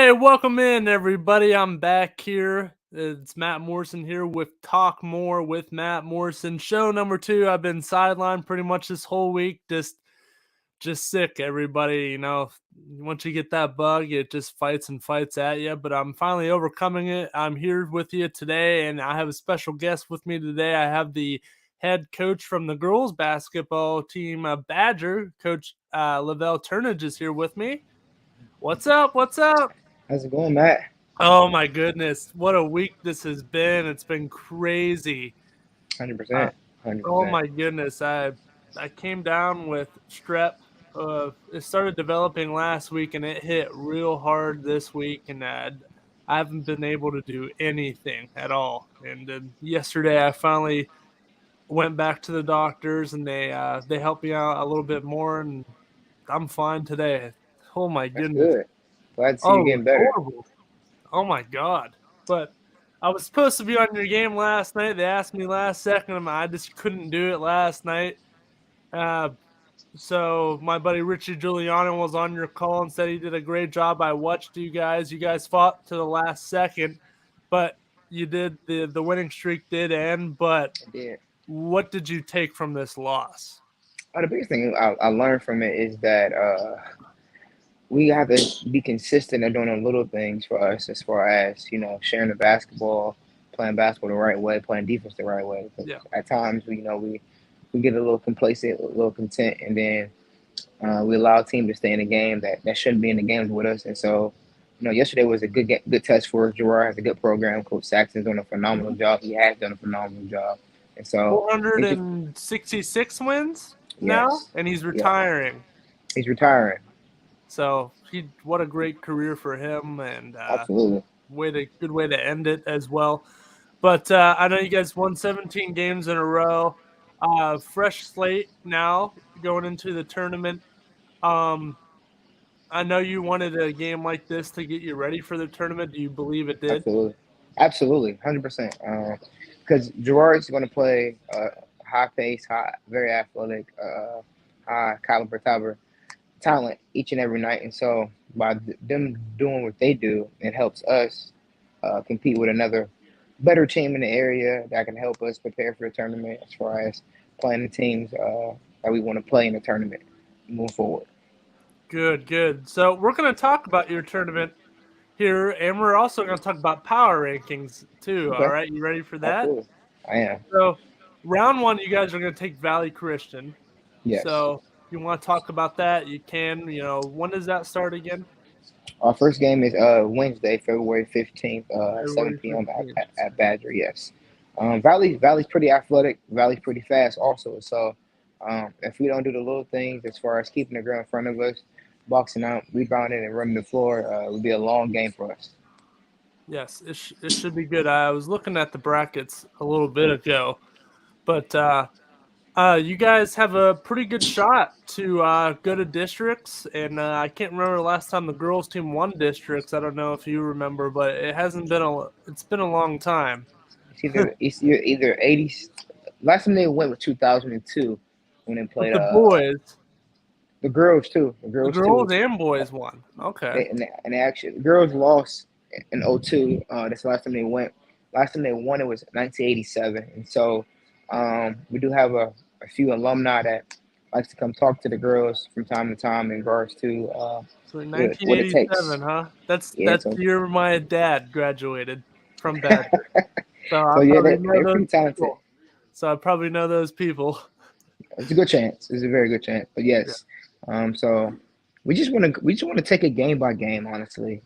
Hey, welcome in, everybody. I'm back here. It's Matt Morrison here with Talk More with Matt Morrison. Show number 2. I've been sidelined pretty much this whole week. Just sick, everybody. Once you get that bug, it just fights and fights at you. But I'm finally overcoming it. I'm here with you today, and I have a special guest with me today. I have the head coach from the girls basketball team, Badger, Coach Lavelle Turnage is here with me. What's up? What's up? How's it going, Matt? Oh my goodness, what a week this has been. It's been crazy. Uh, 100%. oh 100%. my goodness, I came down with strep. It started developing last week and it hit real hard this week, and I haven't been able to do anything at all. And then yesterday I finally went back to the doctors and they helped me out a little bit more, and I'm fine today. Oh my That's goodness. good. Glad to see you Oh, getting it's better. horrible. Oh my god. But I was supposed to be on your game last night. They asked me last second, and I just couldn't do it last night. Uh, so my buddy Richie Giuliano was on your call and said he did a great job. I watched you guys. You guys fought to the last second, but you did the winning streak did end. But I did. what did you take from this loss? The biggest thing I learned from it is that we have to be consistent in doing the little things for us as far as, sharing the basketball, playing basketball the right way, playing defense the right way. Because Yeah. at times, we get a little complacent, a little content, and then we allow a team to stay in the game that shouldn't be in the games with us. And so, yesterday was a good test for us. Gerard has a good program. Coach Saxon's doing a phenomenal job. He has done a phenomenal job. And so, it's just, 466 wins now, yes, and he's yeah, retiring. he's retiring. So what a great career for him, and Absolutely. good way to end it as well. But I know you guys won 17 games in a row. Fresh slate now going into the tournament. Um, I know you wanted a game like this to get you ready for the tournament. Do you believe it did? Absolutely. Absolutely. 100%. Because Gerard's going to play high pace, very athletic, high caliber talent each and every night. And so by them doing what they do, it helps us compete with another better team in the area that can help us prepare for the tournament as far as playing the teams that we want to play in the tournament moving forward. Good, good. So we're going to talk about your tournament here, and we're also going to talk about power rankings too. All Okay. right, you ready for that? Absolutely. I am. So round one, you guys are going to take Valley Christian. Yes. So if you want to talk about that, you can. When does that start again? Our first game is Wednesday, February 15th, 7 February p.m. 15th. At Badger. Yes. Valley's pretty athletic. Valley's pretty fast also. So if we don't do the little things as far as keeping the girl in front of us, boxing out, rebounding, and running the floor, it would be a long game for us. Yes, it should be good. I was looking at the brackets a little bit ago, but you guys have a pretty good shot to go to districts, and I can't remember the last time the girls team won districts. I don't know if you remember, but it's been a long time. It's either 80. Last time they went was 2002 when they But played the girls too. The the girls too. girls and boys won. Okay. And they actually the girls lost in '02. That's the last time they went. Last time they won it was 1987, and so we do have a few alumni that likes to come talk to the girls from time to time in regards to So in what it takes. 1987, huh? Yeah, That's so the year my dad graduated from Badger. So I so yeah, probably know they're those pretty talented. people. So I probably know those people. It's a good chance. It's a very good chance. But Yeah. yes, so we just want to take it game by game. Honestly,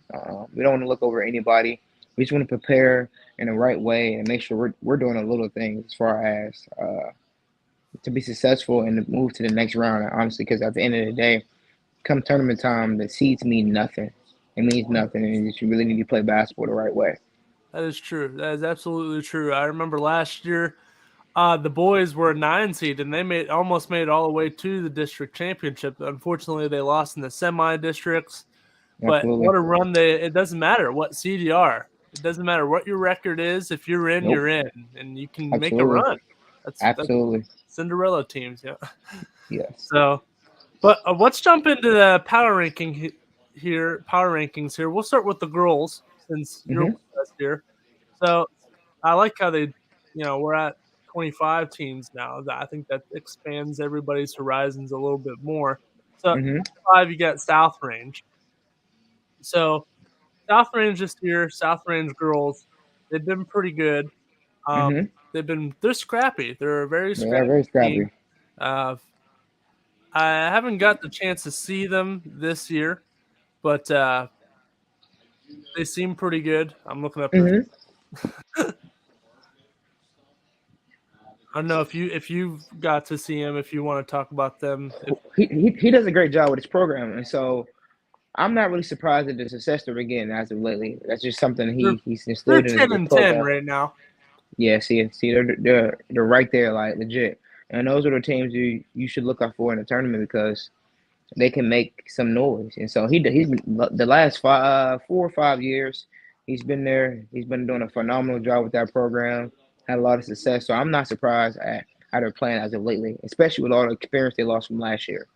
we don't want to look over anybody. We just want to prepare in the right way and make sure we're doing a little things as far as to be successful and to move to the next round. Honestly, because at the end of the day, come tournament time, the seeds mean nothing. It means nothing, and you really need to play basketball the right way. That is true. That is absolutely true. I remember last year, the boys were a 9 seed and they almost made it all the way to the district championship. Unfortunately, they lost in the semi districts. But Absolutely. what a run it doesn't matter what seed you are. It doesn't matter what your record is. If you're in, Nope. you're in, and you can make a Absolutely. run. That's Absolutely. Cinderella teams, yeah. Yes. So, but let's jump into the power ranking here, power rankings here. We'll start with the girls since you're Mm-hmm. with us here. So I like how we're at 25 teams now. I think that expands everybody's horizons a little bit more. So Mm-hmm. 5, you got South Range. So South Range this year, South Range girls, they've been pretty good. Mm-hmm. They're scrappy. They're a very They are scrappy very team. scrappy. Uh, I haven't got the chance to see them this year, but they seem pretty good. I'm looking up their. Mm-hmm. I don't know if you've got to see them. If you want to talk about them, if He does a great job with his program, and so I'm not really surprised at the success that we're getting as of lately. That's just something they're he's they're instilled in ten his and 10 program. right now. Yeah, see, they're right there, like legit. And those are the teams you should look out for in the tournament because they can make some noise. And so he's been the last 4 or 5 years he's been there. He's been doing a phenomenal job with that program. Had a lot of success. So I'm not surprised at how they're playing as of lately, especially with all the experience they lost from last year.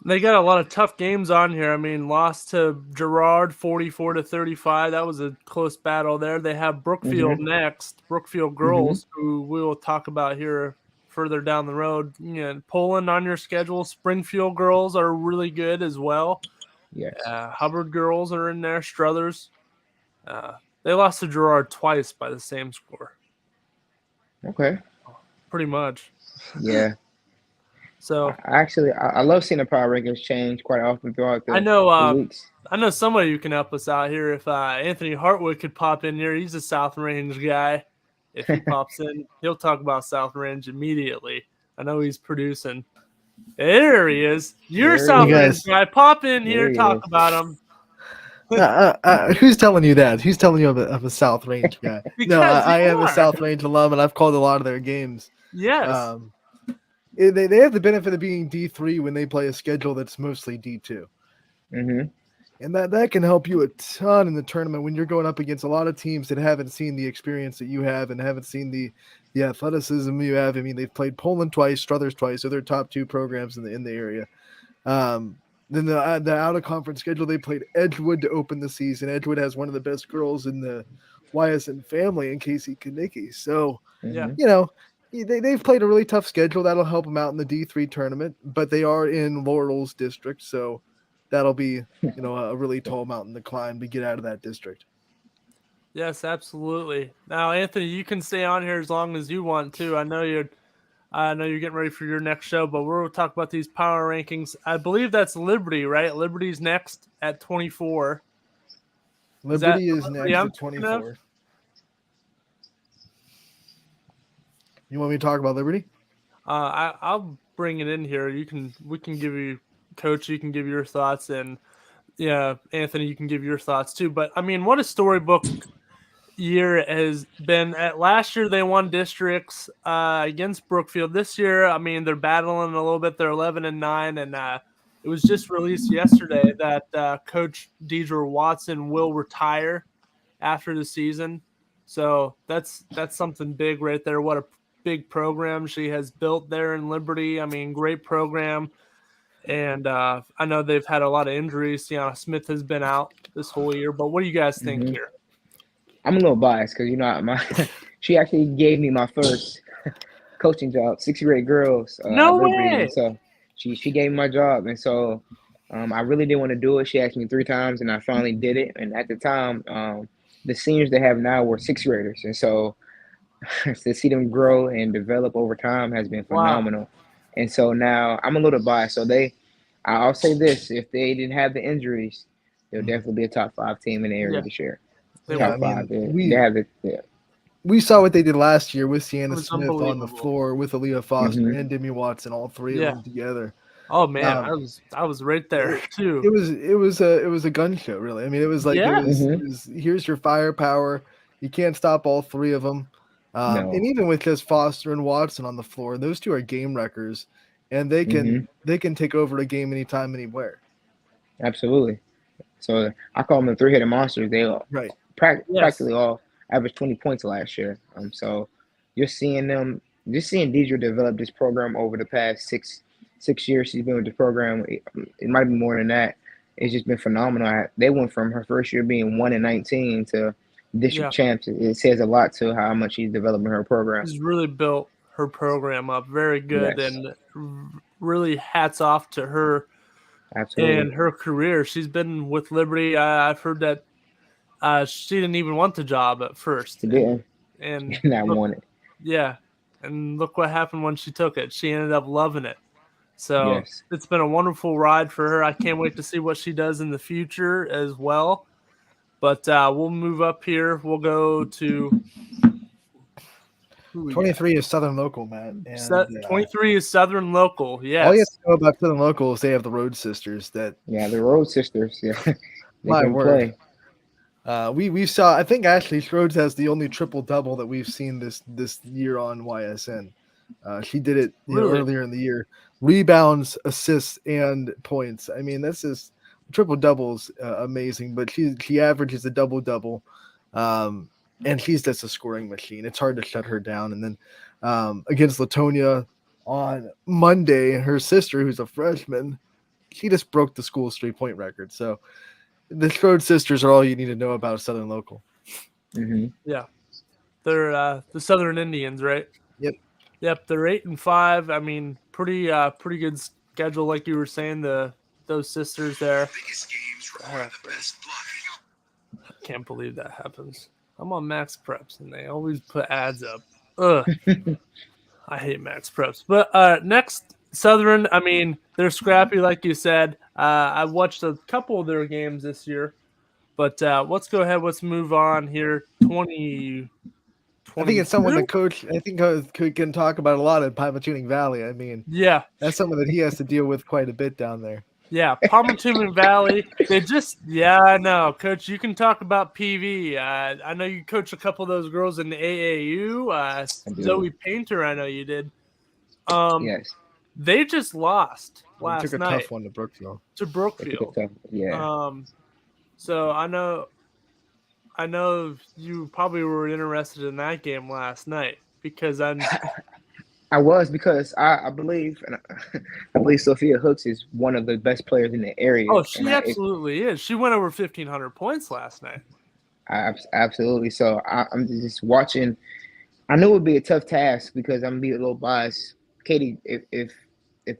They got a lot of tough games on here. I mean, lost to Girard 44-35. That was a close battle there. They have Brookfield Mhm. next, Brookfield Mhm. girls, who we will talk about here further down the road. Poland on your schedule. Springfield girls are really good as well. Yes. Hubbard girls are in there. Struthers. Uh, they lost to Girard twice by the same score, Okay. pretty much. Yeah. So I love seeing the power rankings change quite often throughout I know the weeks. I know somebody who can help us out here. If Anthony Hartwood could pop in here, he's a South Range guy. If he pops in, he'll talk about South Range immediately. I know he's producing. There he is. You're a There he South You is. Range guys, guy. Pop in There here, he talk is. about him. who's telling you that? Who's telling you I'm a South Range guy? No, Because I you am a are. South Range alum, and I've called a lot of their games. Yes. Um, they have the benefit of being D3 when they play a schedule that's mostly D2. Mhm. And that can help you a ton in the tournament when you're going up against a lot of teams that haven't seen the experience that you have and haven't seen the athleticism you have. I mean, they've played Poland twice, Struthers twice, so they're top 2 programs in the area. Then the out of conference schedule, they played Edgewood to open the season. Edgewood has one of the best girls in the YSN family in Casey Kanicki. So, Yeah. Mhm. they've played a really tough schedule. That'll help them out in the D3 tournament, but they are in Laurel's district. So that'll be, a really tall mountain to climb to get out of that district. Yes, absolutely. Now, Anthony, you can stay on here as long as you want to. I know you're getting ready for your next show, but we'll talk about these power rankings. I believe that's Liberty, right? Liberty's next at 24. Is that Liberty is the Liberty next I'm at thinking of? 24. You want me to talk about Liberty? I'll bring it in here. We can give you, Coach. You can give your thoughts, and yeah, Anthony, you can give your thoughts too. But I mean, what a storybook year has been. At last year, they won districts against Brookfield. This year, I mean, they're battling a little bit. They're 11-9, and it was just released yesterday that Coach Deidre Watson will retire after the season. So that's something big right there. What a big program she has built there in Liberty. I mean, great program. And I know they've had a lot of injuries. Tiana Smith has been out this whole year. But what do you guys think Mhm. here? I'm a little biased because my she actually gave me my first coaching job, 6th grade girls at No Liberty, and way. so she gave me my job, and so I really didn't want to do it. She asked me 3 times, and I finally did it. And at the time, the seniors they have now were 6th graders, and so to see them grow and develop over time has been Wow. phenomenal. And so now I'm a little biased. So I'll say this: if they didn't have the injuries, they'll Mhm. definitely be a top 5 team in the area Yeah, this year. they Yeah, would. I Top mean, five. They have the yeah. we saw what they did last year with It Sienna was Smith on the unbelievable. floor with Aaliyah Foster Hmm. and Demi Watson, all 3 of Yeah. them together. Oh man, I Um, was right there it, too. it was a gun show, really. I mean, it was like Yes. Hmm. it was here's your firepower. You can't stop all 3 of them. And No. even with just Foster and Watson on the floor, those 2 are game wreckers, and they Hmm. can take over a game anytime, anywhere. Absolutely. So I call them the three-headed monsters. They all, Right. Yes. practically all averaged 20 points last year. So you're seeing them, just seeing Deidre develop this program over the past six years she's been with the program. It might be more than that. it's just been phenomenal. They went from her first year being 1-19 to district Yeah, champs. It says a lot to how much she's developing her program. she's really built her program up very good, Yes, and really hats off to her absolutely. and her career. She's been with Liberty. I've heard that she didn't even want the job at first, She and didn't, and and I look, won it. yeah, and look what happened when she took it. She ended up loving it. So Yes. it's been a wonderful ride for her. I can't wait to see what she does in the future as well. But we'll move up here. We'll go to who we got. 23 is Southern Local, Matt, and 23 is Southern Local. all you have Yes. to know about Southern Local is they have the Road Sisters. That Yeah, the Road Sisters. Yeah, they my can word. play. We saw. I think Ashley Rhodes has the only triple double that we've seen this year on YSN. She did it Really? earlier in the year. Rebounds, assists, and points. I mean, this is triple doubles amazing. But she averages a double double, and she's just a scoring machine. It's hard to shut her down. And then against Latonia on Monday, her sister, who's a freshman, she just broke the school's 3-point record. So the Strode sisters are all you need to know about Southern Local. Hmm. Yeah. They're the Southern Indians, right? Yep. Yep. They're 8-5. I mean, pretty good schedule, like you were saying. Those sisters there. I can't believe that happens. I'm on Max Preps, and they always put ads up. Ugh. I hate Max Preps. But next, Southern, I mean, they're scrappy, like you said. I watched a couple of their games this year. But let's go ahead. Let's move on here. 2022? I think it's someone that Coach can talk about a lot at Pymatuning Valley. I mean, Yeah. that's something that he has to deal with quite a bit down there. Yeah, Palmerton Valley. I know, Coach. You can talk about PV. I know you coach a couple of those girls in the AAU. Zoe Painter, I know you did. Yes. They just lost They last took a night tough one to Brookfield. to They took Brookfield. a tough, yeah. So I know you probably were interested in that game last night because I was because I believe, and I believe Sophia Hooks is one of the best players in the area. Oh, she absolutely is. She went over 1,500 points last night. Absolutely. So I'm just watching. I knew it would be a tough task because I'm gonna be a little biased. Katie, if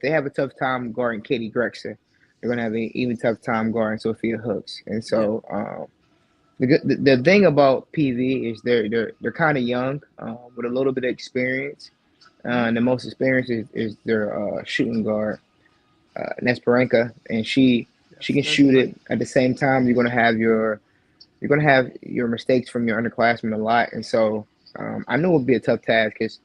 they have a tough time guarding Katie Grexer, they're gonna have an even tough time guarding Sophia Hooks. And so the thing about PV is they're kind of young with a little bit of experience. And the most experience is their shooting guard, Nesperenka, and she can shoot it. At the same time, you're gonna have your mistakes from your underclassmen a lot, and so I knew it would be a tough task because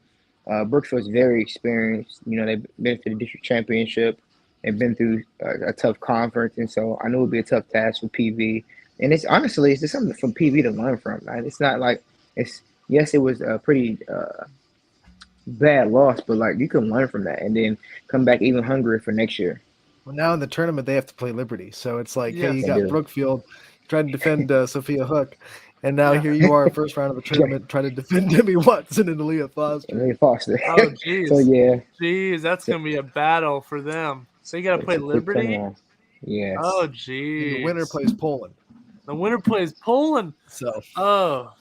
Brookfield's very experienced. You know, they've been to the district championship, they've been through a tough conference, and so I knew it would be a tough task for PV. And it's just something for PV to learn from. Right? It's not like it was a pretty bad loss, but like you can learn from that and then come back even hungrier for next year. Well, now in the tournament they have to play Liberty, so it's like, hey, you Yes. got Brookfield trying to defend Sophia Hook, and now here you are, first round of the tournament, trying to defend Debbie Watson and Aaliyah Foster. Aaliyah Foster. Oh, geez. So yeah, that's gonna be a battle for them. So you gotta play it's a quick Liberty. turnaround. Yes. Oh, And geez. the winner plays Poland. The winner plays Poland. So Oh,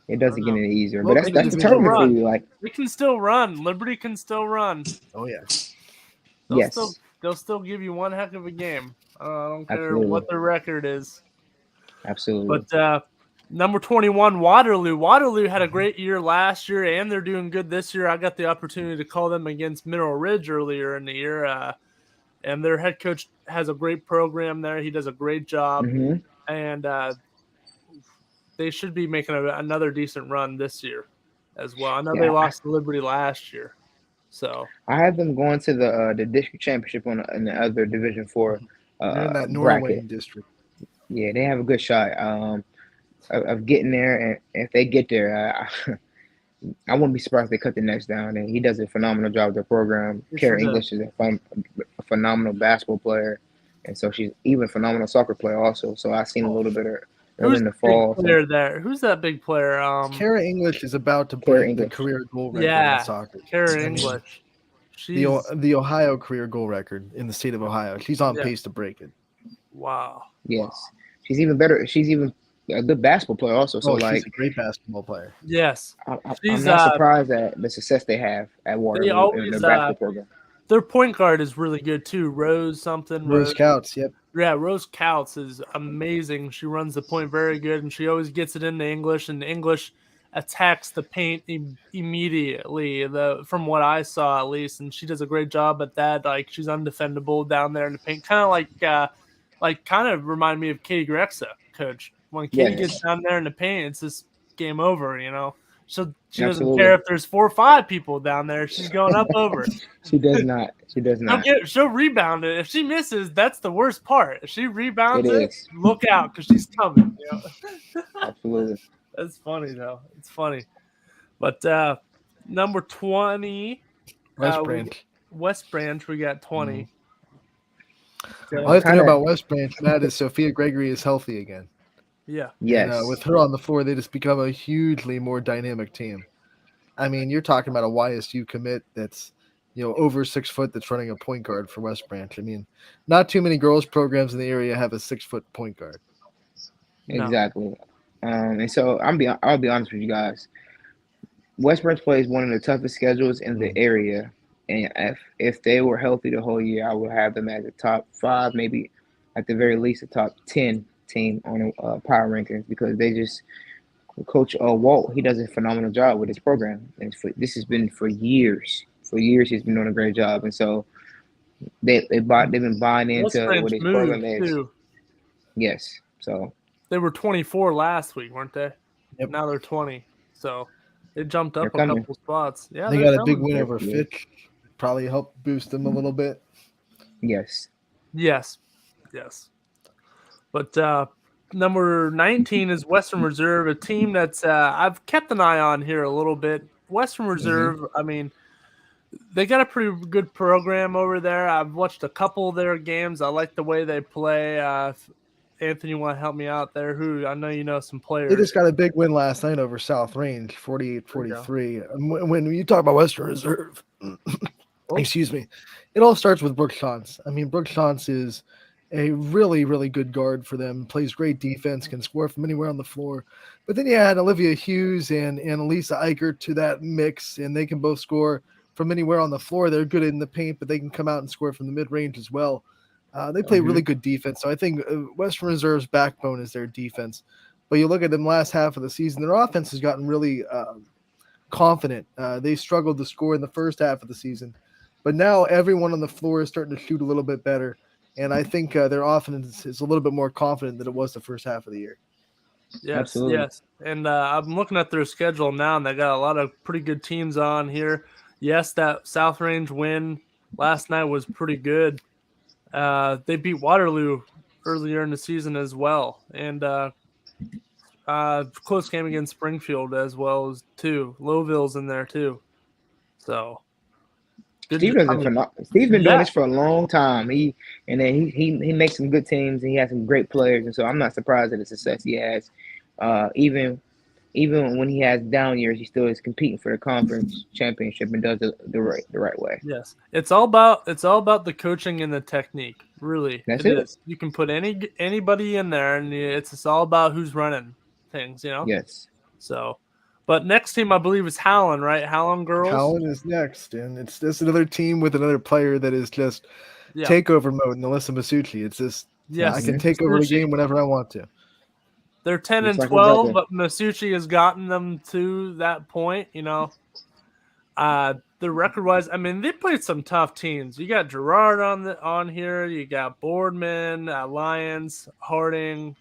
It doesn't get any easier, Well, but they that's can the still tournament for run. you. Like, they can still run. Liberty can still run. oh yeah, They'll still give you one heck of a game. I don't care Absolutely. what their record is. absolutely. But number 21, Waterloo. Waterloo had a great year last year, and they're doing good this year. I got the opportunity to call them against Mineral Ridge earlier in the year, and their head coach has a great program there. He does a great job, Hmm. and they should be making another decent run this year as well. I know they lost to Liberty last year, so I have them going to the district championship in the other Division 4 they're in that Norway bracket. district. Yeah, they have a good shot of getting there, and if they get there, I wouldn't be surprised if they cut the Nets down. And he does a phenomenal job with their program. Yes, Kara he does. English is a phenomenal basketball player, and so she's even a phenomenal soccer player also. So I've seen a little bit of her Who's in the the fall. big player there? Who's that big player? Kara English is about to Kara break the English. career goal record Yeah, in soccer. Kara I mean, English. She's the Ohio career goal record in the state of Ohio. She's on pace to break it. Wow. Yes, she's even better. She's even a good basketball player also. So Oh, she's like, a great basketball player. Yes. I'm She's not surprised at the success they have at they Waterloo in their always basketball program. their point guard is really good too. Rose something. Rose Scouts, yep. Yeah, Rose Couts is amazing. She runs the point very good, and she always gets it into English, and English attacks the paint immediately. From what I saw at least, and she does a great job at that. Like she's undefendable down there in the paint, kind of like kind of remind me of Katie Grexa, coach. When Katie gets Yes, down there in the paint, it's just game over. So she doesn't care absolutely. if there's 4 or 5 people down there. She's going up over. She does not. She does not. She'll rebound it. If she misses, that's the worst part. If she rebounds It it, is look out because she's coming. absolutely. That's funny though. It's funny. But number 20, West we Branch. West Branch, we got 20. All I have to know Kinda- about West Branch, Matt, is Sophia Gregory is healthy again. Yeah. Yes, And with her on the floor, they just become a hugely more dynamic team. I mean, you're talking about a YSU commit that's, over 6 foot that's running a point guard for West Branch. I mean, not too many girls programs in the area have a 6 foot point guard. No. exactly. And so I'll be honest with you guys. West Branch plays one of the toughest schedules in the area, and if they were healthy the whole year, I would have them as a top 5, maybe at the very least a top 10 team on power rankings because they just Coach Walt, he does a phenomenal job with his program, and this has been for years. For years, he's been doing a great job, and so they've been buying West into Branch what his moved program is. too. Yes, so They were 24 last week, weren't they? Yep. Now they're 20. So they jumped they're up a coming. couple spots. Yeah, They they're got a big coming. win over Yeah. Fitch. Probably helped boost them a little bit. Yes, Yes. But number 19 is Western Reserve, a team that's I've kept an eye on here a little bit. Western Reserve, I mean, they got a pretty good program over there. I've watched a couple of their games. I like the way they play. Anthony, you want to help me out there? Who I know you know some players. They just got a big win last night over South Range, 48-43. When you talk about Western Reserve, excuse me, it all starts with Brooke Shantz. I mean, Brooke Shantz is a really, really good guard for them, plays great defense, can score from anywhere on the floor. But then you add Olivia Hughes and Elisa Eichert to that mix, and they can both score from anywhere on the floor. They're good in the paint, but they can come out and score from the mid-range as well. They play really good defense. So I think Western Reserve's backbone is their defense. But you look at them last half of the season, their offense has gotten really confident. They struggled to score in the first half of the season. But now everyone on the floor is starting to shoot a little bit better. And I think their offense is a little bit more confident than it was the first half of the year. Yes, absolutely. yes. And I'm looking at their schedule now, and they got a lot of pretty good teams on here. Yes, that South Range win last night was pretty good. They beat Waterloo earlier in the season as well, and close game against Springfield as well as too. Lowville's in there too. So good. Steve's been doing Yeah. this for a long time. He makes some good teams and he has some great players, and so I'm not surprised at the success he has. Even when he has down years, he still is competing for the conference championship and does it the right way. Yes, it's all about the coaching and the technique. Really, That's it it. is. You can put anybody in there, and it's all about who's running things. Yes. So, but next team I believe is Howland, right? Howland girls. Howland is next, and it's just another team with another player that is just Yeah. takeover mode. Alyssa Masucci. It's just I can take over the game whenever I want to. They're 10 Looks and like 12, Rebecca. but Masucci has gotten them to that point. The record wise, I mean, they played some tough teams. You got Gerard on here. You got Boardman, Lyons, Harding.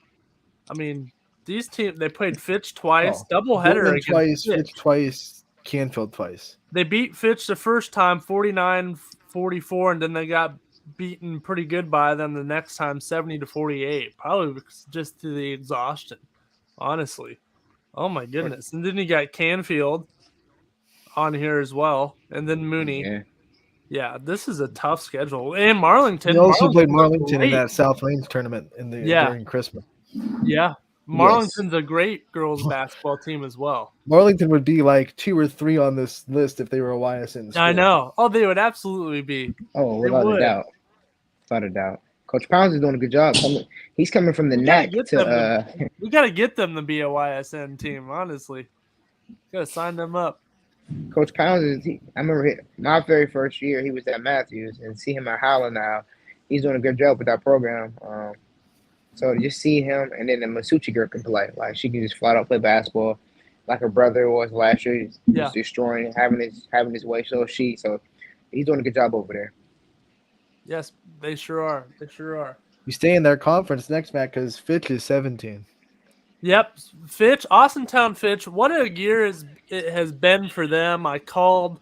I mean, these teams, they played Fitch twice, doubleheader Boardman against twice, Fitch. Fitch twice, Canfield twice. They beat Fitch the first time 49-44, and then they got beaten pretty good by them the next time 70-48. Probably just to the exhaustion, honestly. Oh my goodness. And then you got Canfield on here as well, and then Mooney. Yeah, this is a tough schedule. And Marlington. They also played Marlington's Marlington in that South Range tournament during Christmas. Yeah. Marlington's a great girls basketball team as well. Marlington would be like 2 or 3 on this list if they were a YSN school. I know. Oh, they would absolutely be. Oh, without a doubt. Without a doubt. Coach Pounds is doing a good job. He's coming from the neck to. We gotta get them to be a YSN team. Honestly, gotta sign them up. Coach Pounds I remember my very first year he was at Matthews, and see him at Howland now. He's doing a good job with that program. So to just see him, and then the Masucci girl can play. Like she can just flat out play basketball, like her brother was last year. He's destroying, having his way. So he's doing a good job over there. Yes, they sure are. They sure are. You stay in their conference next, Matt, because Fitch is 17. Yep, Fitch, Austintown Fitch. What a year it has been for them. I called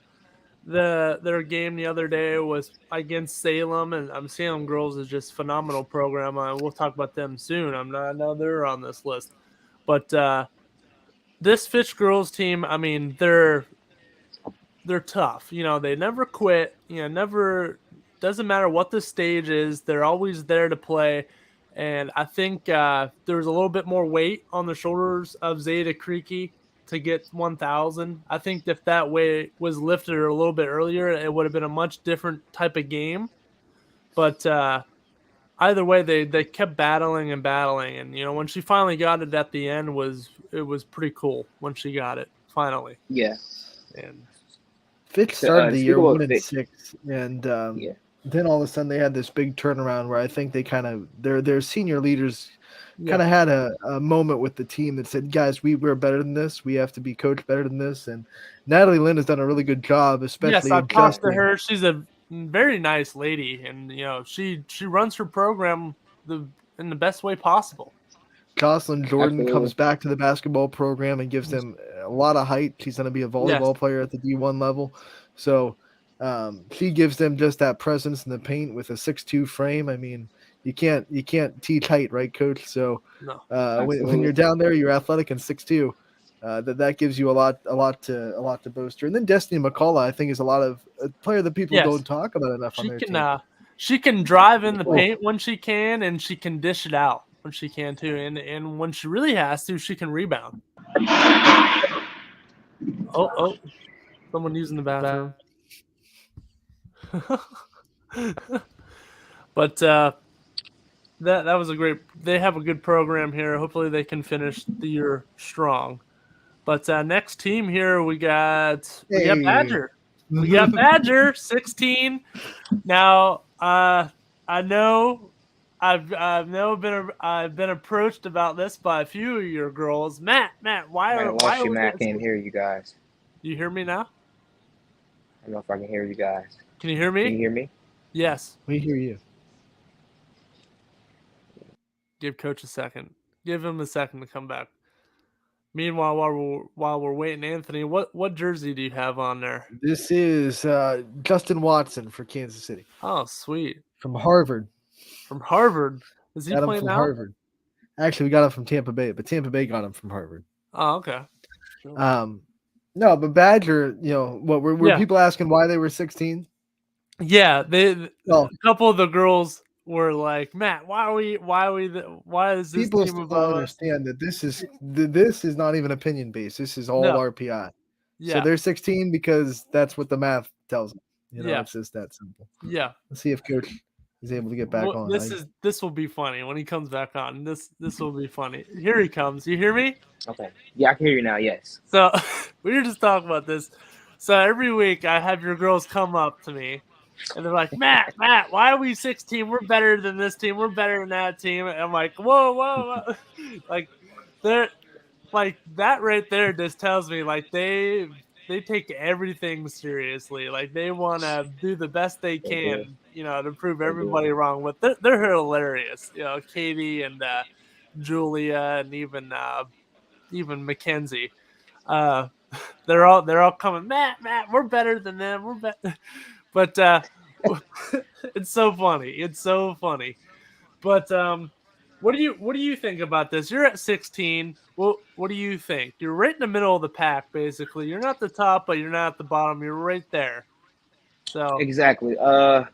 their game the other day was against Salem, and Salem Girls is just a phenomenal program. We'll talk about them soon. I know they're on this list, but this Fitch girls team, I mean, they're tough. You know, they never quit. You know, doesn't matter what the stage is. They're always there to play. And I think there was a little bit more weight on the shoulders of Zeta Creaky to get 1,000. I think if that weight was lifted a little bit earlier, it would have been a much different type of game. But either way, they kept battling, and you know, when she finally got it at the end, it was pretty cool when she got it finally. Yeah. And Fitch started the year 1-6, and then all of a sudden they had this big turnaround where I think they kind of their senior leaders kind of had a moment with the team that said, guys, we're better than this. We have to be coached better than this. And Natalie Lynn has done a really good job, especially. Yes, I've talked to her. She's a very nice lady, and you know she runs her program in the best way possible. Jocelyn Jordan comes back to the basketball program and gives them a lot of height. She's going to be a volleyball player at the D1 level. So she gives them just that presence in the paint with a 6'2" frame. I mean, you can't teach height, right, Coach? So when you're down there, you're athletic and 6'2". That gives you a lot to boast her. And then Destiny McCullough, I think, is a player that people don't talk about enough on their team. She can drive in the paint when she can, and she can dish it out when she can too. And when she really has to, she can rebound. Oh, someone using the bathroom. But that was they have a good program here. Hopefully they can finish the year strong. But next team here, we got Badger. We got Badger 16. Now I know I've been approached about this by a few of your girls. Matt, why Matt can't hear you guys? You hear me now? I don't know if I can hear you guys. Can you hear me? Can you hear me? Yes. We hear you. Give Coach a second. Give him a second to come back. Meanwhile, while we're waiting, Anthony, what jersey do you have on there? This is Justin Watson for Kansas City. Oh, sweet. From Harvard. From Harvard? Is he playing now? Harvard. Actually, we got him from Tampa Bay, but Tampa Bay got him from Harvard. Oh, okay. No, but Badger, you know, were people asking why they were 16? Yeah, a couple of the girls were like, Matt, why is this people team still don't understand that this is not even opinion based. This is all RPI. Yeah. So they're 16 because that's what the math tells them. You know, it's just that simple. Yeah. Let's see if Coach is able to get back on. This will be funny when he comes back on. This will be funny. Here he comes. You hear me? Okay. Yeah, I can hear you now. Yes. So we were just talking about this. So every week I have your girls come up to me and they're like, Matt, why are we 16? We're better than this team. We're better than that team. And I'm like, whoa. Like they're like that right there just tells me like they take everything seriously. Like they want to do the best they can, you know, to prove everybody wrong. But they're hilarious. You know, Katie and Julia and even Mackenzie. They're all coming, Matt, we're better than them. We're better. But it's so funny. But what do you think about this? You're at 16. What do you think? You're right in the middle of the pack, basically. You're not the top, but you're not at the bottom. You're right there. So exactly. I'm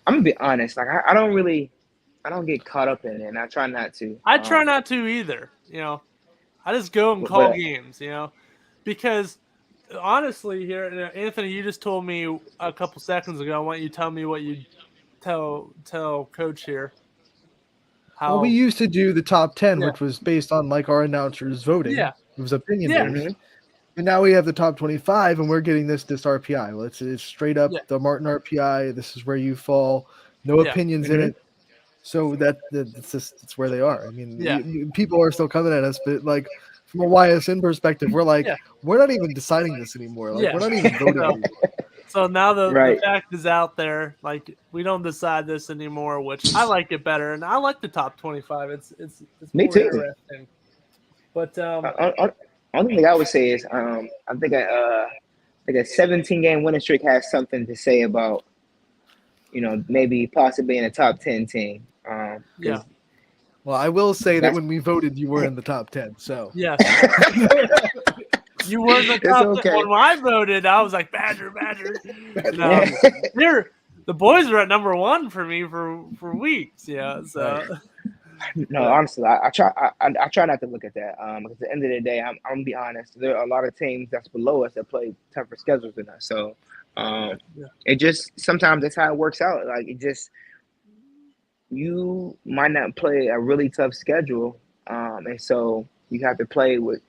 gonna be honest. Like I don't get caught up in it, and I try not to. I try not to either. You know, I just go and call games. You know, because honestly, here, Anthony, you just told me a couple seconds ago. I want you to tell me what you tell Coach here. Well, how we used to do the top 10, Yeah. which was based on like our announcers voting. Yeah. It was opinion Yeah. based. And now we have the top 25, and we're getting this RPI. It's straight up Yeah. the Martin RPI. This is where you fall. No Yeah. opinions in it. So it's just it's where they are. I mean, Yeah. people are still coming at us, but like from a YSN perspective, we're like, Yeah. we're not even deciding this anymore. Like Yeah. we're not even voting So- anymore. So now the Right. fact is out there. Like we don't decide this anymore, which I like it better, and I like the top 25. It's Me more too. interesting. But Only thing I would say is I think a 17 game winning streak has something to say about maybe possibly in a top 10 team. 'Cause yeah, Well, I will say that That's- when we voted, you were in the top 10. So yes. You were in the It's top okay. 10. When I voted, I was like Badger. Yeah. Here, the boys are at number 1 for me for weeks. Yeah, so No, honestly, I try not to look at that. Because at the end of the day, I'm gonna be honest. There are a lot of teams that's below us that play tougher schedules than us. So, Yeah. it just sometimes that's how it works out. Like you might not play a really tough schedule, and so you have to play with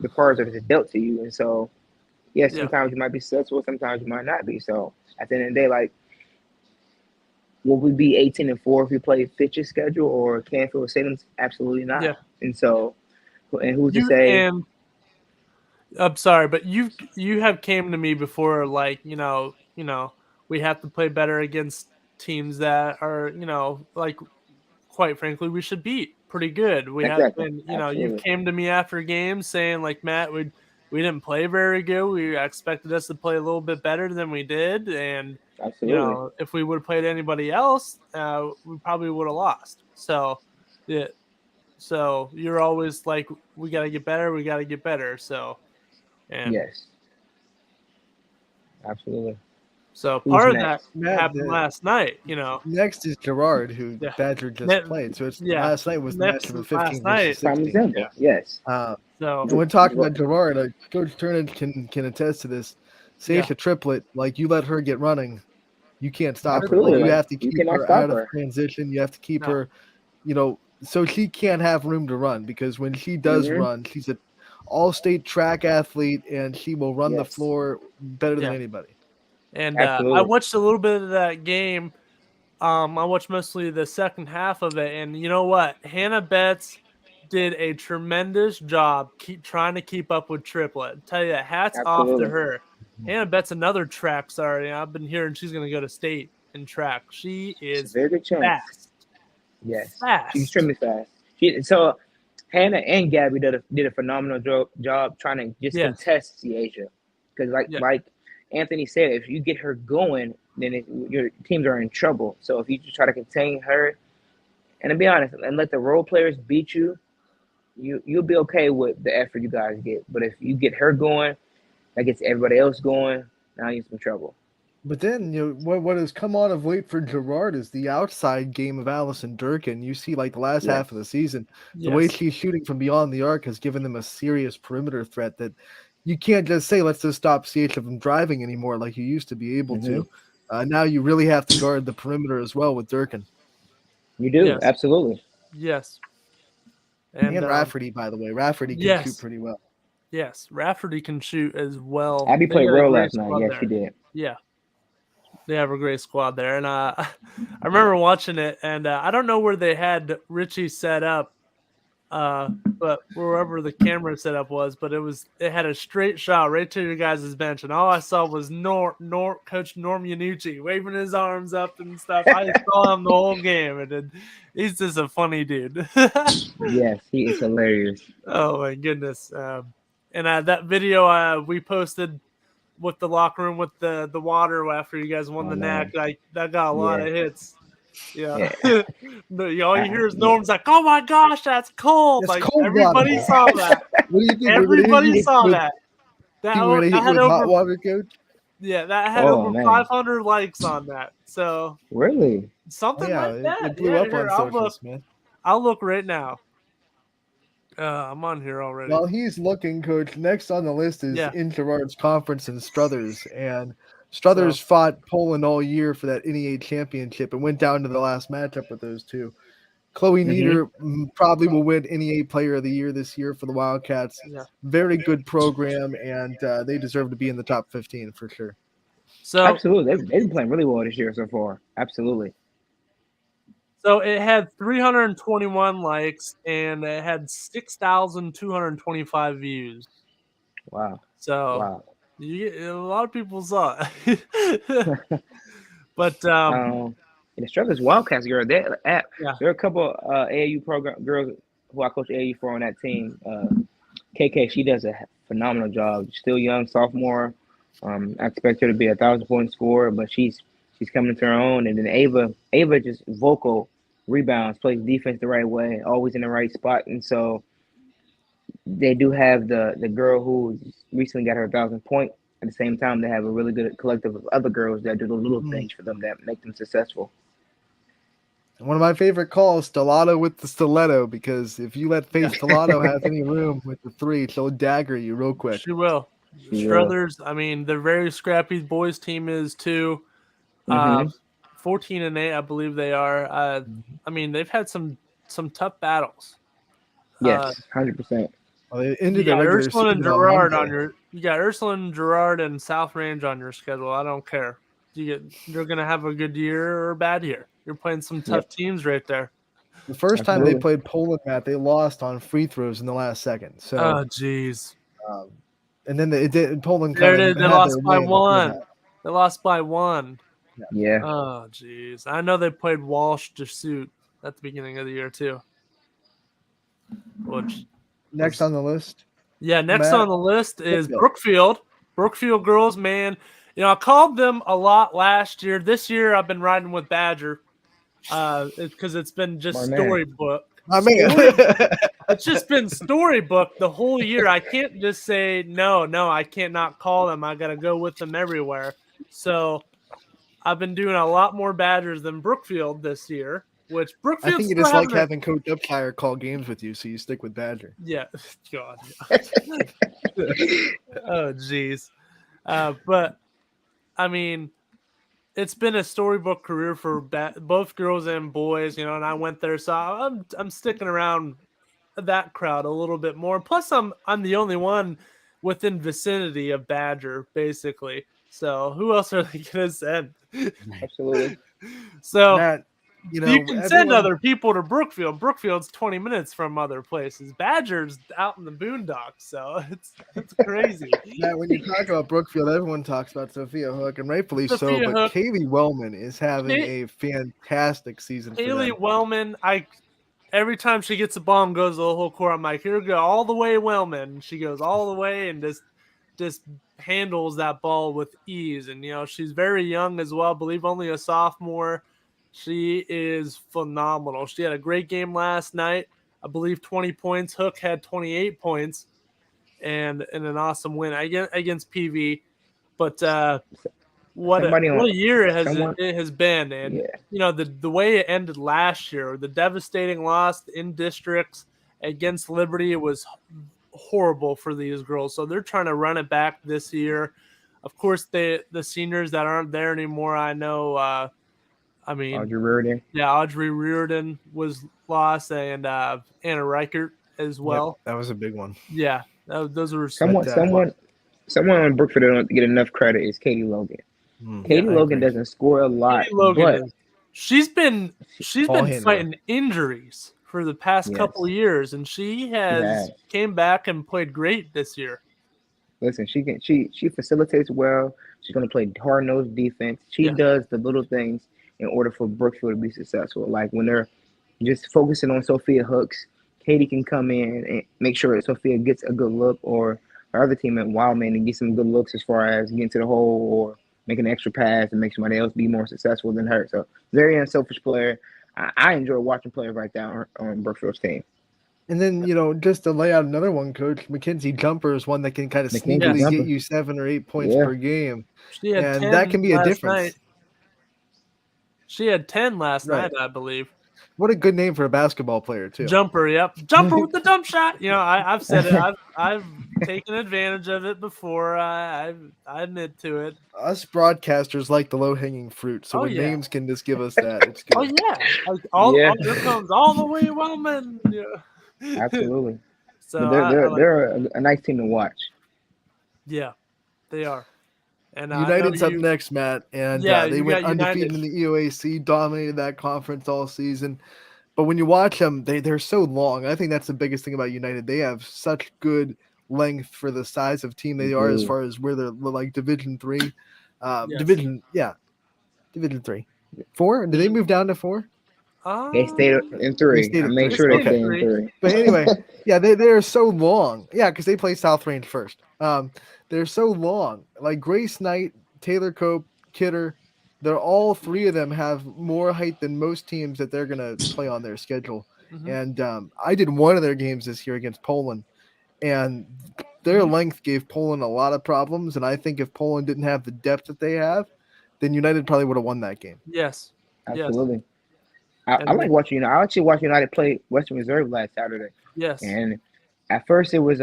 the cards that are dealt to you. And so, yeah, Yeah. sometimes you might be successful, sometimes you might not be. So, at the end of the day, like, will we be 18-4 if we play Fitch's schedule or Canfield Stadium's? Absolutely not. Yeah. And so, and who's to you say? and I'm sorry, but you have came to me before, like we have to play better against teams that are like quite frankly we should beat pretty good. We have Exactly. been you've Absolutely. came to me after games saying like Matt we didn't play very good. We expected us to play a little bit better than we did, and Absolutely. if we would have played anybody else, we probably would have lost. So yeah, so you're always like we got to get better. We got to get better. So. And Yes. Absolutely. so Who's part of that next? Matt, happened last night, next is Gerard, who Yeah. Badger just Ne- played. So it's yeah. last night was the Next matchup of last 15 night. versus Prime 16. example. Yes. So And when talking about Gerard, Coach Turner can attest to this. Say it's Yeah. a triplet, like you let her get running, you can't stop her. Absolutely. Like you have to You keep cannot her stop out of her. transition. You have to keep No. her, so she can't have room to run because when she does Mhm. run, she's an all-state track athlete and she will run the Yes. floor better than Yeah. anybody. and I Absolutely. watched a little bit of that game. I watched mostly the second half of it, and you know what? Hannah Betts did a tremendous job trying to keep up with Triplet. Tell you, hats off to Absolutely. her. Hannah Betts another track. Sorry, I've been hearing she's going to go to state in track. She It's a is very good chance. fast. Yes. She's Fast. extremely fast. So Hannah and Gabby did a phenomenal job trying to just Yes. contest Ciasia. Because Yeah. like Anthony said, if you get her going, then your teams are in trouble. So if you just try to contain her, and to be honest, and let the role players beat you, you'll be okay with the effort you guys get. But if you get her going, that gets everybody else going. Now you're in some trouble. But then what has come on of late for Gerard is the outside game of Allison Durkin. You see, like the last half of the season, the way Yes. she's shooting from beyond the arc has given them a serious perimeter threat that you can't just say, let's just stop CH from driving anymore like you used to be able to. Now you really have to guard the perimeter as well with Durkin. You do. Yes. Absolutely. Yes. And Rafferty, by the way. Rafferty can shoot pretty well. Yes, Rafferty can shoot as well. Abby They played got a well great last night. squad Yes, there. she did. Yeah. They have a great squad there. And I remember watching it, and I don't know where they had Richie set up, but wherever the camera setup was, but it had a straight shot right to your guys' bench, and all I saw was Coach Norm Yanucci waving his arms up and stuff. I saw him the whole game, and he's just a funny dude. Yes, he is hilarious. Oh my goodness! And that video we posted with the locker room with the water after you guys won the man. NAC, like that got a lot of hits. Yeah. All you hear is Norm's like, "Oh my gosh, that's cold!" It's like cold everybody water. saw that. What do you think? Everybody saw that. That had over hot water, Coach? Yeah, that had Oh, over man. 500 likes on that. So Really? something like that. It blew up on socials, man. I'll look right now. I'm on here already. While he's looking, Coach, next on the list is in Gerard's conference in Struthers. And Struthers fought Poland all year for that NEA championship and went down to the last matchup with those two. Chloe Mhm. Nieder probably will win NEA Player of the Year this year for the Wildcats. Yeah. Very good program, and they deserve to be in the top 15 for sure. So Absolutely, they've been playing really well this year so far. Absolutely. so it had 321 likes and it had 6,225 views. Wow. So Wow. a lot of people saw it. But And the Struggles Wildcats girl, yeah, there are a couple AAU program girls who I coach AAU for on that team. KK, she does a phenomenal job. Still young, sophomore. I expect her to be 1,000 point scorer, but she's coming to her own. And then Ava just vocal rebounds, plays defense the right way, always in the right spot. And so they do have the girl who recently got her 1,000 point. At the same time, they have a really good collective of other girls that do the little things for them that make them successful. One of my favorite calls, Stellato with the stiletto, because if you let Faith Stellato have any room with the three, she'll dagger you real quick. she will. She will. Struthers, I mean, they're very scrappy. Boys team is too. Mhm. 14-8, I believe they are. I mean, they've had some tough battles. Yes, 100%. Well, they You ended their got regular Ursula and season on Gerard Monday. you got Ursula and Gerard and South Range on your schedule. I don't care. You're gonna have a good year or a bad year. You're playing some tough Yep. teams right there. The first time they Absolutely. played Poland, Matt, they lost on free throws in the last second. So, Oh, jeez. and then Poland There kind it is. of They had their lost by way before one. that. They lost by one. Yeah. Oh, jeez. I know they played Walsh to suit at the beginning of the year too. Which Next on the list, yeah, next Matt, on the list is Brookfield. Brookfield. Brookfield girls, man. You know, I called them a lot last year. This year I've been riding with Badger. Because it's been just My man. storybook. My man. It's just been storybook the whole year. I can't just say no, I can't not call them. I gotta go with them everywhere. So I've been doing a lot more Badgers than Brookfield this year, which I Brookfield's think you still just like having having Coach Upfire call games with you, so you stick with Badger. yeah, God. Oh, jeez. But I mean, it's been a storybook career for both girls and boys, you know. And I went there, so I'm sticking around that crowd a little bit more. Plus, I'm the only one within vicinity of Badger, basically. So who else are they gonna send? Absolutely. So Matt, you can send everyone, other people to Brookfield. Brookfield's 20 minutes from other places. Badger's out in the boondocks, so it's crazy. Matt, when you talk about Brookfield, everyone talks about Sophia Hook, and rightfully so. Sophia But Hook, Kaylee Wellman is having a fantastic season for Haley them. Wellman, every time she gets a ball and goes to the whole court, I'm like, here we go, all the way, Wellman. She goes all the way and just handles that ball with ease. And, you know, she's very young as well. I believe only a sophomore. She is phenomenal. She had a great game last night. I believe 20 points. Hook had 28 points and an awesome win against PV. But what Somebody a on year someone. it has been. And Yeah. you know, the way it ended last year, the devastating loss in districts against Liberty, it was horrible for these girls. So they're trying to run it back this year. Of course, the seniors that aren't there anymore, I know. I mean, Audrey Reardon. yeah, Audrey Reardon was lost, and Anna Reichert as well. Yep, that was a big one. Yeah, those were Someone on Brookfield that don't get enough credit is Katie Logan. Katie Logan doesn't score a lot, Katie Logan but she's been Ball handler. fighting injuries for the past couple of years, and she has came back and played great this year. Listen, she facilitates well. She's gonna play hard nosed defense. She does the little things in order for Brookfield to be successful. Like when they're just focusing on Sophia Hooks, Katie can come in and make sure that Sophia gets a good look, or her other team at Wildman and get some good looks as far as getting to the hole or making an extra pass and make somebody else be more successful than her. So very unselfish player. I enjoy watching players like that on Brookfield's team. And then, you know, just to lay out another one, Coach, Mackenzie Jumper is one that can kind of sneakily get you 7 or 8 points per game. She had and 10 that can be a last difference. Night. She had 10 last night, I believe. What a good name for a basketball player too. Jumper, yep. Jumper with the jump shot. I've said it. I've taken advantage of it before. I admit to it. Us broadcasters like the low-hanging fruit, so Oh, when yeah. names can just give us that, it's good. Oh yeah. Like Yeah. here comes all the way Wellman. Yeah. Absolutely. So But I like they're a nice team to watch. yeah, they are. And I know United's up you next, Matt, and yeah, they you went got undefeated United. in the EOAC, dominated that conference all season. But when you watch them, they're so long. I think that's the biggest thing about United. They have such good length for the size of team they are, as Dude. far as where they're like Division 3, Yes. Division 3, 4. Did they move down to 4? They stayed in They 3. stayed I at made 3. sure they stayed at Okay. stayed in 3. But anyway, yeah, they are so long. Yeah, because they play South Range first. They're so long. Like Grace Knight, Taylor Cope, Kidder, they're all three of them have more height than most teams that they're gonna play on their schedule. Mhm. And I did one of their games this year against Poland, and their Mhm. length gave Poland a lot of problems. And I think if Poland didn't have the depth that they have, then United probably would have won that game. Yes. Yes. Absolutely. I And like watching United. I actually watched United play Western Reserve last Saturday. yes. And at first it was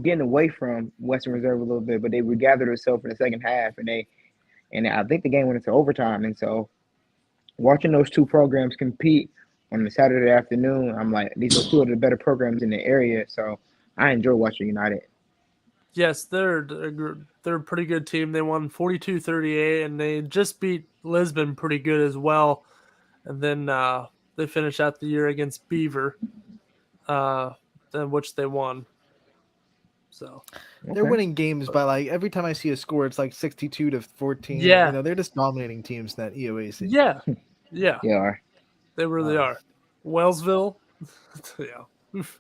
getting away from Western Reserve a little bit, but they regathered themselves in the second half, and I think the game went into overtime. And so watching those two programs compete on the Saturday afternoon, I'm like, these are two of the better programs in the area. So I enjoy watching United. Yes, they're a pretty good team. They won 42-38, and they just beat Lisbon pretty good as well. And then they finished out the year against Beaver, which they won. So they're winning games by like every time I see a score, it's like 62-14. Yeah. You know, they're just dominating teams in that EOAC. yeah, yeah, They are. they really are. Wellsville, yeah. Oof.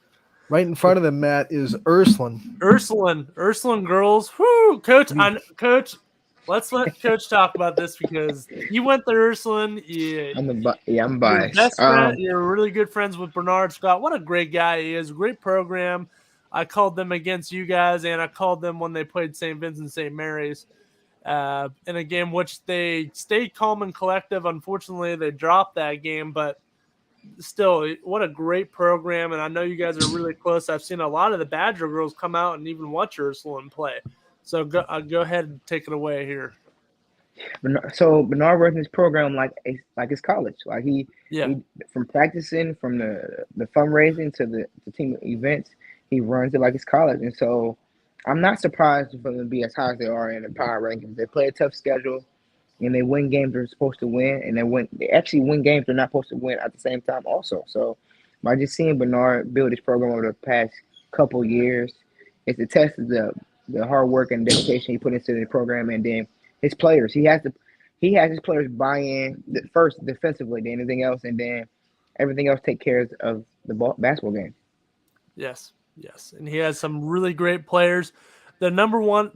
Right in front of them, Matt, is Ursuline. Ursuline girls. Whoo, Coach. Coach. Let's let Coach talk about this because you went to Ursuline. I'm biased. Your best friend, you're really good friends with Bernard Scott. What a great guy he is. Great program. I called them against you guys, and I called them when they played St. Vincent St. Mary's in a game which they stayed calm and collective. Unfortunately, they dropped that game, but still, what a great program. And I know you guys are really close. I've seen a lot of the Badger girls come out and even watch Ursuline play. So go ahead and take it away here. So Bernard runs his program like his college. Like he from practicing, from the fundraising to the team events, he runs it like his college. And so I'm not surprised for them to be as high as they are in the power rankings. They play a tough schedule, and they win games they're supposed to win, and they actually win games they're not supposed to win at the same time also. So by just seeing Bernard build his program over the past couple years, it's a test of the hard work and dedication he put into the program, and then his players. He has his players buy in first defensively, then anything else, and then everything else take care of the basketball game. Yes, and he has some really great players. The number one,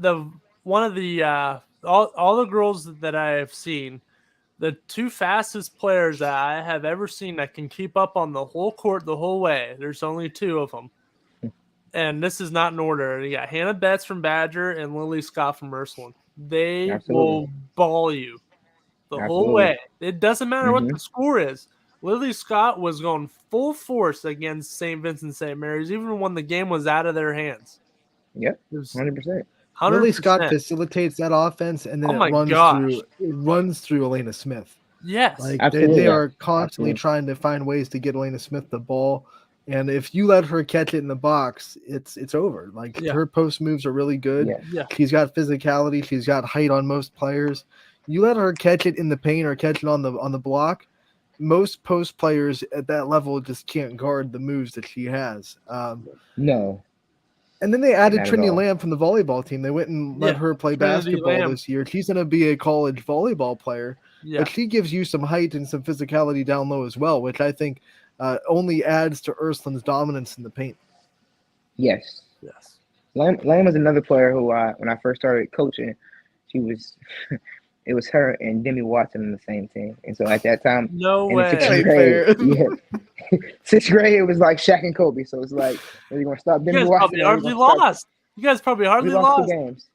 one of the all the girls that I have seen, the two fastest players that I have ever seen that can keep up on the whole court the whole way. There's only two of them. And this is not in order. You got Hannah Betts from Badger and Lily Scott from Ursuline. They will ball you the whole way. It doesn't matter what the score is. Lily Scott was going full force against St. Vincent St. Mary's, even when the game was out of their hands. Yep, 100%. Lily Scott facilitates that offense, and then it runs through Elena Smith. Yes, like they are constantly trying to find ways to get Elena Smith the ball. And if you let her catch it in the box, it's over. Like her post moves are really good. Yeah. She's got physicality. She's got height on most players. You let her catch it in the paint or catch it on the block. Most post players at that level just can't guard the moves that she has. No. And then they added Trinity Lamb from the volleyball team. They went and let her play basketball this year. She's going to be a college volleyball player. Yeah. But she gives you some height and some physicality down low as well, which I think only adds to Ursuline's dominance in the paint. Yes. Lamb was another player who, when I first started coaching, it was her and Demi Watson in the same team. And so at that time, sixth grade, it was like Shaq and Kobe. So it's like, are you going to stop Demi Watson? You guys probably hardly lost. 2 games.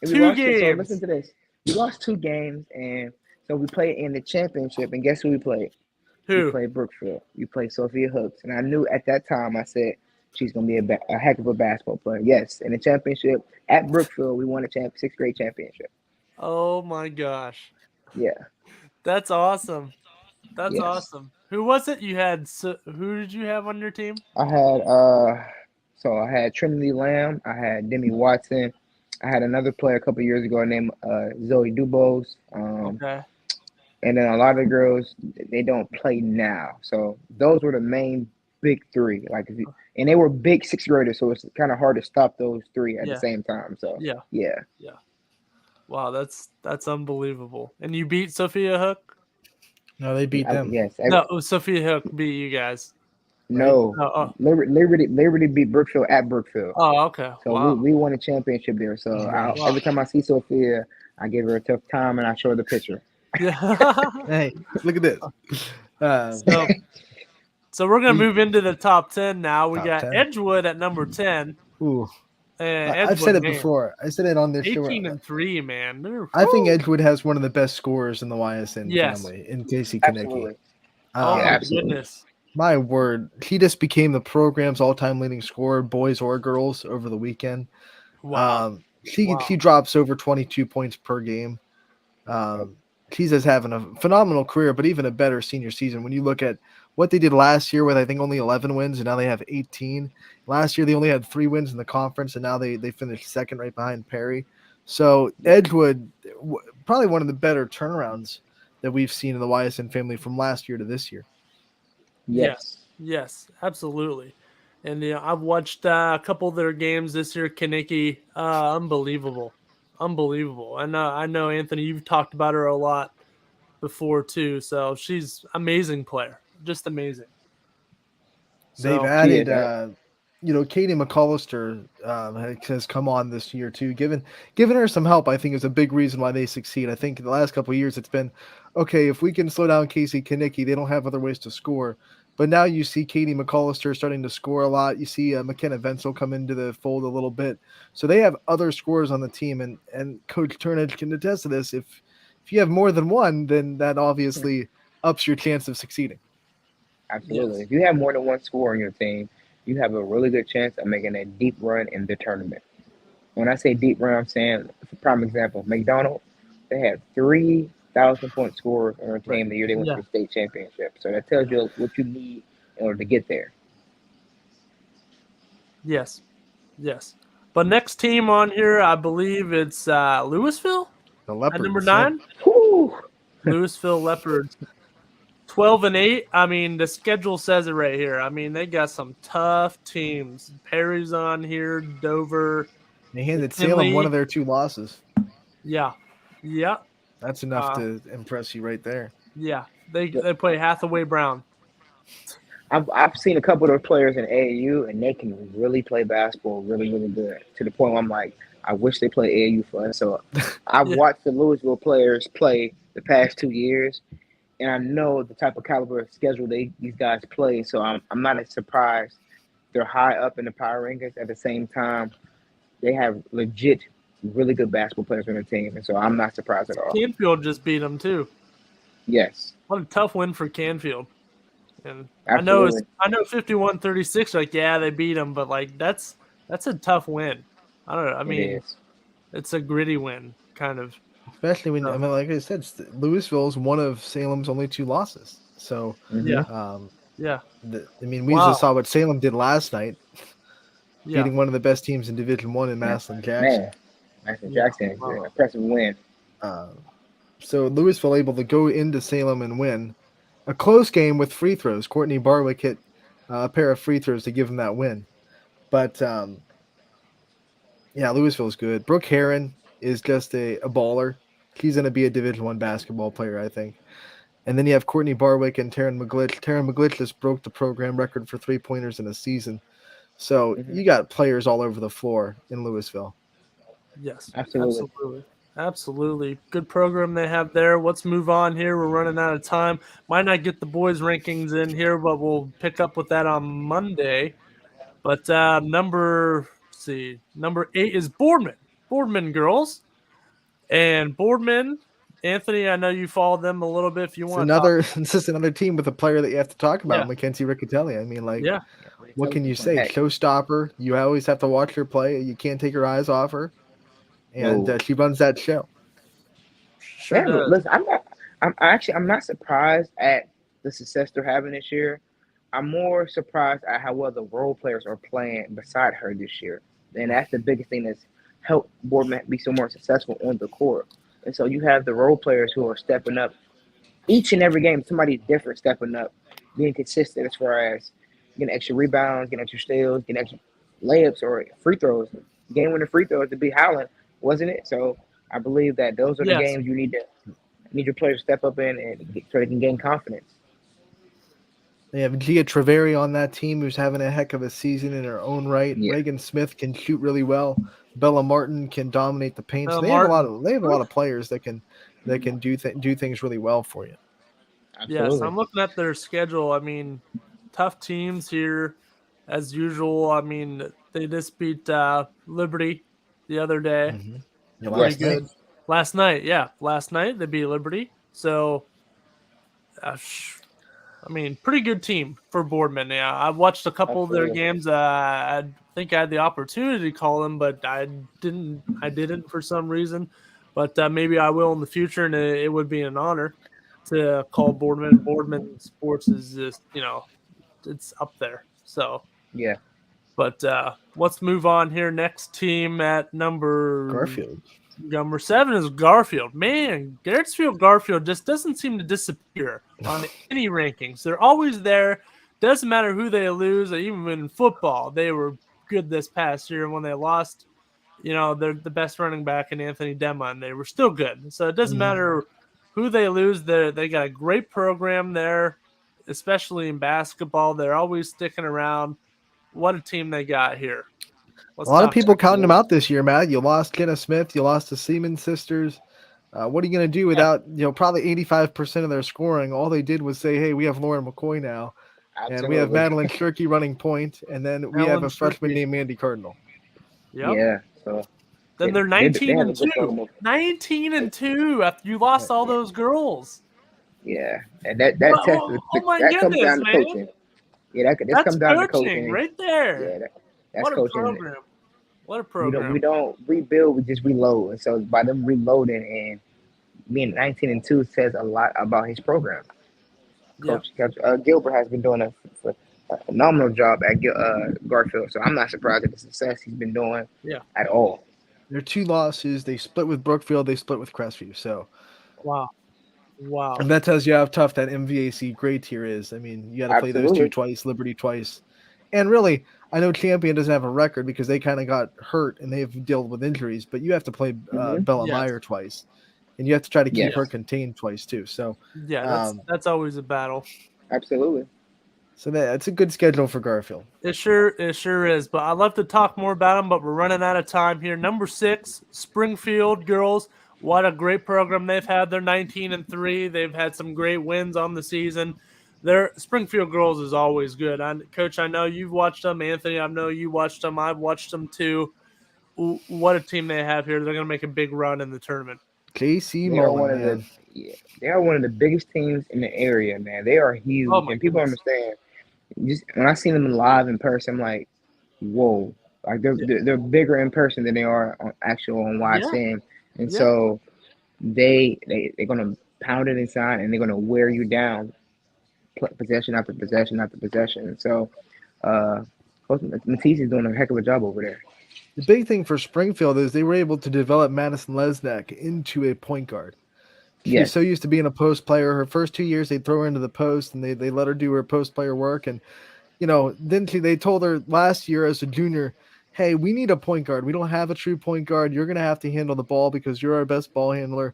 2 games. So listen to this. We lost 2 games, and so we played in the championship, and guess who we played? You Who? play Brookfield. You play Sophia Hooks, and I knew at that time. I said she's gonna be a heck of a basketball player. Yes, in the championship at Brookfield, we won a sixth grade championship. Oh my gosh. Yeah. That's awesome. That's Yes. awesome. Who was it you had? Who did you have on your team? I had Trinity Lamb. I had Demi Watson. I had another player a couple years ago named Zoe Dubose. Okay. And then a lot of the girls they don't play now. So those were the main big three. And they were big sixth graders, so it's kind of hard to stop those three at the Yeah. same time. So Yeah. yeah, Yeah. Wow, that's unbelievable. And you beat Sophia Hook? No, they beat them. yes. No, it was Sophia Hook beat you guys. Right? No, Liberty beat Brookfield at Brookfield. Okay. So Wow. we won a championship there. So Wow. every time I see Sophia, I give her a tough time and I show her the picture. Yeah. Hey, look at this. So we're gonna move into the top 10 now. We Top got 10. Edgewood at number 10. Ooh, And I've said Edgewood, it man, before. I said it on this show. 18-3, man. I think Edgewood has one of the best scorers in the YSN Yes. family in Casey Kaneki. Absolutely. Oh Yeah, my absolutely. goodness. My word, he just became the program's all-time leading scorer, boys or girls, over the weekend. Wow. He drops over 22 points per game. He's just having a phenomenal career, but even a better senior season. When you look at what they did last year with, I think, only 11 wins, and now they have 18. Last year, they only had 3 wins in the conference, and now they finished second right behind Perry. So Edgewood, probably one of the better turnarounds that we've seen in the YSN family from last year to this year. Yes, absolutely. And I've watched a couple of their games this year. Kaneki, unbelievable. And I know, Anthony, you've talked about her a lot before too. So she's amazing player, just amazing. They've So added, Katie McCollister has come on this year too, giving her some help. I think is a big reason why they succeed. I think in the last couple of years it's been okay if we can slow down Casey Kaneki, they don't have other ways to score. But now you see Katie McCollister starting to score a lot. You see McKenna Venzel come into the fold a little bit, so they have other scorers on the team. And Coach Turnage can attest to this. If you have more than one, then that obviously ups your chance of succeeding. Absolutely. Yes. If you have more than one scorer on your team, you have a really good chance of making a deep run in the tournament. When I say deep run, I'm saying, for prime example, McDonald, they had 3,000-point scorers on their team the year they went to the state championship. So that tells you what you need in order to get there. Yes. But next team on here, I believe it's Louisville. The Leopards, at number 9. Whew. Louisville Leopards. 12-8. I mean, the schedule says it right here. I mean, they got some tough teams. Perry's on here, Dover. They handed Salem one of their 2 losses. Yeah. That's enough to impress you right there. Yeah. They play Hathaway Brown. I've seen a couple of those players in AAU, and they can really play basketball really, really good, to the point where I'm like, I wish they played AAU for us. So I've watched the Louisville players play the past 2 years, and I know the type of caliber of schedule these guys play. So I'm not as surprised they're high up in the power rankings. At the same time, they have legit, really good basketball players on their team, and so I'm not surprised at all. Canfield just beat them too. Yes. What a tough win for Canfield. And Absolutely. I know 51-36. Like, yeah, they beat them, but like that's a tough win. I don't know. I mean, it's a gritty win, kind of. Especially when, like I said, Louisville is one of Salem's only 2 losses. So, we just saw what Salem did last night, beating one of the best teams in Division I in Massillon Jackson. Man, Massillon Jackson, an impressive win. So Louisville able to go into Salem and win a close game with free throws. Courtney Barwick hit a pair of free throws to give them that win. But Louisville is good. Brooke Heron is just a baller. She's going to be a Division I basketball player, I think. And then you have Courtney Barwick and Taryn McGlitch. Taryn McGlitch just broke the program record for 3-pointers in a season. So you got players all over the floor in Louisville. Yes, absolutely. Absolutely. Good program they have there. Let's move on here. We're running out of time. Might not get the boys' rankings in here, but we'll pick up with that on Monday. But number 8 is Boardman. Boardman girls. And Boardman, Anthony, I know you followed them a little bit. If you It's want to talk, another it's just another team with a player that you have to talk yeah, about, Mackenzie Riccatelli. I mean, like, yeah, Yeah, what can you Intelligence from say? Heck. Showstopper. You always have to watch her play. You can't take your eyes off her, and No. she runs that show. sure Yeah, does. listen, I'm not surprised at the success they're having this year. I'm more surprised at how well the role players are playing beside her this year. And that's the biggest thing that's helped Boardman be so more successful on the court. And so you have the role players who are stepping up each and every game, somebody different stepping up, being consistent as far as getting extra rebounds, getting extra steals, getting extra layups or free throws. Game winning free throws to be Howland, wasn't it? So I believe that those are the Yes. games you need your players to step up in so they can gain confidence. They have Gia Treveri on that team, who's having a heck of a season in her own right. Yeah, Reagan Smith can shoot really well. Bella Martin can dominate the paint. So Martin. they have a lot of players that can do things really well for you. Yes, absolutely. I'm looking at their schedule. I mean, tough teams here as usual. I mean, they just beat Liberty the other day. Mm-hmm. Yeah, Pretty last Yes. night. good. Last night, yeah, last night they beat Liberty. So, uh, I mean, pretty good team for Boardman. Yeah, I watched a couple of their Absolutely. games. I think I had the opportunity to call them, but I didn't. I didn't for some reason. But maybe I will in the future, and it would be an honor to call Boardman. Boardman Sports is just it's up there. So, Yeah. but let's move on here. Next team at Garfield. number 7 is Garfield. Man, Garrettsfield Garfield just doesn't seem to disappear on any rankings. They're always there. Doesn't matter who they lose. Even in football, they were good this past year. When they lost, they're the best running back in Anthony Dema, and they were still good. So it doesn't Mhm. matter who they lose. They got a great program there, especially in basketball. They're always sticking around. What a team they got here. A Let's lot of talk. people counting them Absolutely. out this year, Matt. You lost Jenna Smith. You lost the Seaman sisters. What are you going to do Yeah, without, probably 85% of their scoring? All they did was say, hey, we have Lauren McCoy now, and we have Absolutely. Madeline Shirkey running point, and then we have Ellen a freshman Shirky. named Mandy Cardinal. Yep. Yeah. So Then they're they 19 have a and good 2. program. 19 and 2 after you lost all Yeah. those girls. Yeah. And that What? test Oh my that comes goodness, down to man. coaching. Yeah, this That's comes down to coaching coaching. right there. Yeah, that's What a coaching. program. What a We don't program. we don't rebuild, we just reload. And so by them reloading and being 19 and 2 says a lot about his program. Yeah. Coach Gilbert has been doing a phenomenal job at Garfield. So I'm not surprised at the success he's been doing Yeah. at all. Their 2 losses, they split with Brookfield, they split with Crestview. So, Wow. Wow. and that tells you how tough that MVAC grade tier is. I mean, you got to play those 2 Absolutely. twice, Liberty twice. And really, I know Champion doesn't have a record because they kind of got hurt and they've dealt with injuries, but you have to play Hmm. Bella Yes. Meyer twice, and you have to try to keep Yes, her contained twice too. So, Yeah, um, that's always a battle. absolutely. that's a good schedule for Garfield. It sure is. But I'd love to talk more about them, but we're running out of time here. Number 6, Springfield girls. What a great program they've had. They're 19 and 3. They've had some great wins on the season. Their Springfield girls is always good. Coach, I know you've watched them. Anthony, I know you watched them. I've watched them too. What a team they have here. They're going to make a big run in the tournament. JC They are Mullen, one of the man. yeah, they are one of the biggest teams in the area, man. They are Oh huge, my and people goodness. understand. Just when I seen them live in person, I'm like, whoa, like Yeah. they're bigger in person than they are on actual on Yeah. YSM, and Yeah. so they're gonna pound it inside, and they're gonna wear you down, possession after possession after possession. And so, uh, Coach Matisse is doing a heck of a job over there. The big thing for Springfield is they were able to develop Madison Lesnack into a point guard. She was Yes. so used to being a post player. Her first 2 years, they throw her into the post, and they let her do her post player work. And then they told her last year as a junior, hey, we need a point guard. We don't have a true point guard. You're going to have to handle the ball because you're our best ball handler.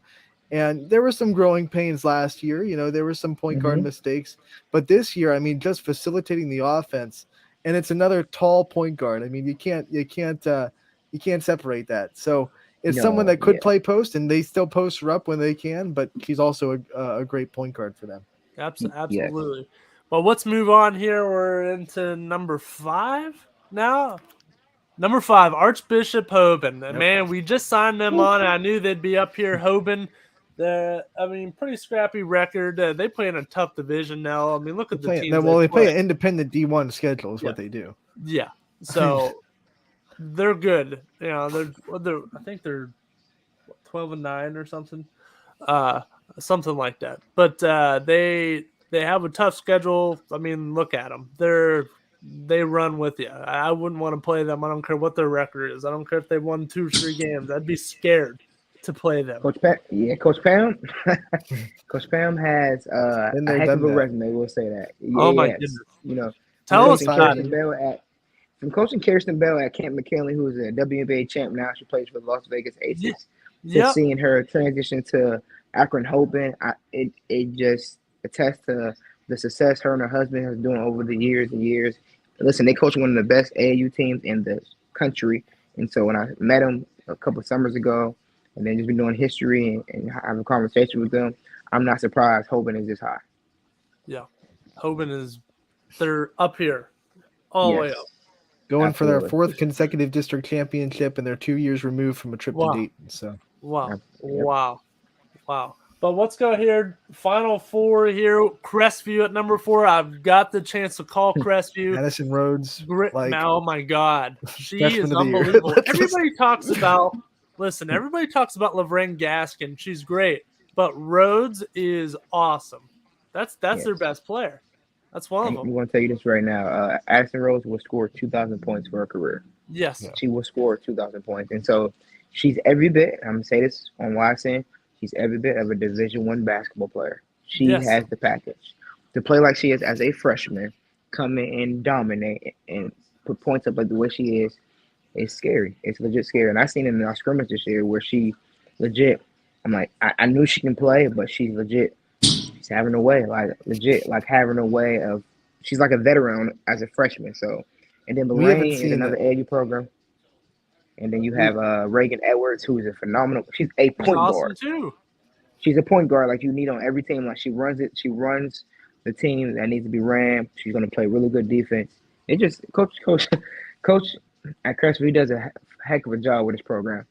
And there were some growing pains last year. There were some point guard Hmm. mistakes. But this year, I mean, just facilitating the offense. And it's another tall point guard. I mean, you can't separate that. So it's someone No. that could Yeah. play post, and they still post her up when they can. But she's also a great point guard for them. Yes. Absolutely. Well, let's move on here. We're into number 5 now. Number 5, Archbishop Hoban. Yep. Man, we just signed them on. I knew they'd be up here. Hoban, Pretty scrappy record. They play in a tough division now. I mean, look at the teams they play an independent D1 schedule is what they do. Yeah. So they're good. You know, I think they're 12-9 or something. Something like that. But they have a tough schedule. I mean, look at them. They run with you. I wouldn't want to play them. I don't care what their record is. I don't care if they won 2 or 3 games. I'd be scared to play them. Coach Pam. Coach Pam has a heck of a resume. We'll say that. Oh my goodness! You know, tell us about it. From coaching Kirsten Bell at Camp McKinley, who is a WNBA champ now, she plays for the Las Vegas Aces. To seeing her transition to Akron Hoban, it just attests to the success her and her husband has doing over the years and years. Listen, they coach one of the best AAU teams in the country, and so when I met them a couple of summers ago, and then just been doing history and having a conversation with them, I'm not surprised Hoban is this high. Yeah, Hoban they're up here, all the way up. Going for their 4th consecutive district championship, and they're 2 years removed from a trip to Dayton. So wow. But let's go here. Final 4 here. Crestview at number 4. I've got the chance to call Crestview. Madison Rhodes. Oh my God, she is unbelievable. Everybody talks about. Listen, everybody talks about Laverne Gaskin. She's great, but Rhodes is awesome. That's their best player. That's one of them. I'm going to tell you this right now. Addison Rhodes will score 2,000 points for her career. Yes. She will score 2,000 points. And so she's every bit, I'm going to say this on YSN, she's every bit of a Division I basketball player. She has the package. To play like she is as a freshman, come in and dominate and put points up like the way she is, it's scary. It's legit scary. And I seen it in our scrimmage this year where she legit, I'm like, I knew she can play, but she's legit. She's having a way, having a way of, she's like a veteran as a freshman. So, and then Lorraine is another AAU program. And then you have Reagan Edwards, who is a phenomenal, she's a point guard. Too. She's a point guard like you need on every team. Like she runs the team that needs to be ran. She's going to play really good defense. It just, coach at Crestview does a heck of a job with his program.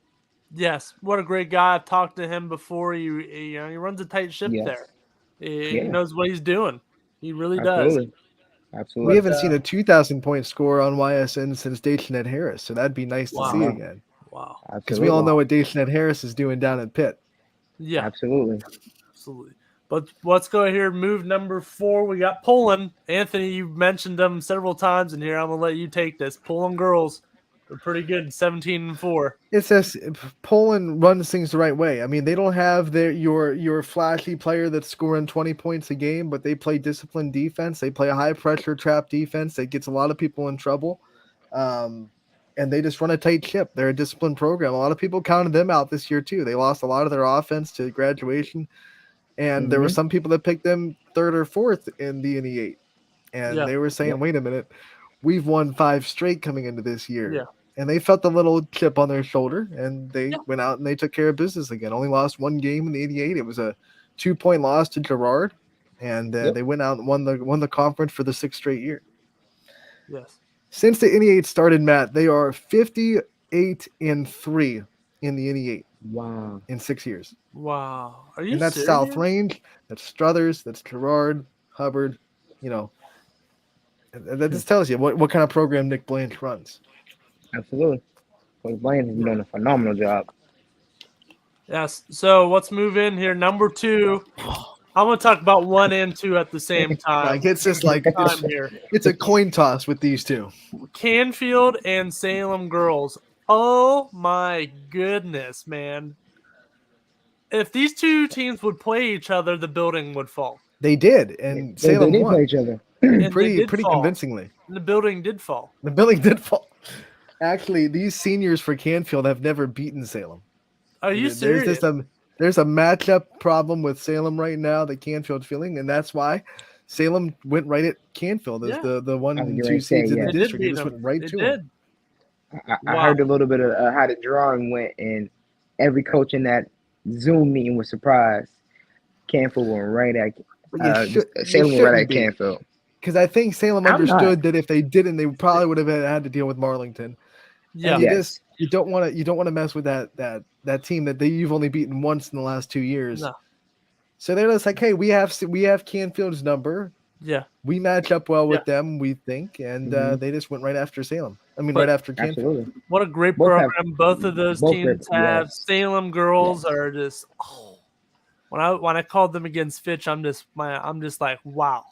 Yes, what a great guy. I've talked to him before. He runs a tight ship there. He knows what he's doing. He really does. Absolutely. We haven't seen a 2,000-point score on YSN since Daishanette Harris, so that'd be nice to see again. Wow. Because we all know what Daishanette Harris is doing down at Pitt. Yeah. Absolutely. But let's go here. Move number 4. We got Poland. Anthony, you've mentioned them several times in here. I'm going to let you take this. Poland girls. They're pretty good, 17-4. It says Poland runs things the right way. I mean, they don't have your flashy player that's scoring 20 points a game, but they play disciplined defense. They play a high-pressure trap defense that gets a lot of people in trouble, and they just run a tight ship. They're a disciplined program. A lot of people counted them out this year, too. They lost a lot of their offense to graduation, and there were some people that picked them 3rd or 4th in the NE8, and they were saying, wait a minute, we've won 5 straight coming into this year. Yeah. And they felt the little chip on their shoulder, and they went out and they took care of business again. Only lost 1 game in the 88. It was a 2-point loss to Girard, and they went out and won the conference for the 6th straight year. Yes. Since the NE8 started, Matt, they are 58-3 in the NE8. Wow. In 6 years. Wow. Are you And that's serious? South Range, that's Struthers, that's Girard, Hubbard. That just tells you what kind of program Nick Blanche runs. Absolutely. Coach Blanche has done a phenomenal job. Yes. So let's move in here. Number 2. I'm going to talk about 1 and 2 at the same time. It's just it's a coin toss with these two. Canfield and Salem girls. Oh my goodness, man. If these two teams would play each other, the building would fall. They did, and Salem did won. play each other. pretty convincingly. And the building did fall. Actually, these seniors for Canfield have never beaten Salem. Are you serious? There's a matchup problem with Salem right now that Canfield's feeling, and that's why Salem went right at Canfield as the 1 and 2 seeds in the district. They just went right to them. I heard a little bit of how the drawing went, and every coach in that Zoom meeting was surprised. Canfield went right at Salem went right at Canfield. Because I think Salem understood that if they didn't, they probably would have had to deal with Marlington. Yeah. you don't want to mess with that team that you've only beaten once in the last 2 years. No. So they're just like, hey, we have Canfield's number. Yeah. We match up well with them, we think, and they just went right after Salem. I mean, right after Canfield. Absolutely. What a great Both have- program both of those both teams great- have. yes. Salem girls Yes. are just when I called them against Fitch, I'm just like wow.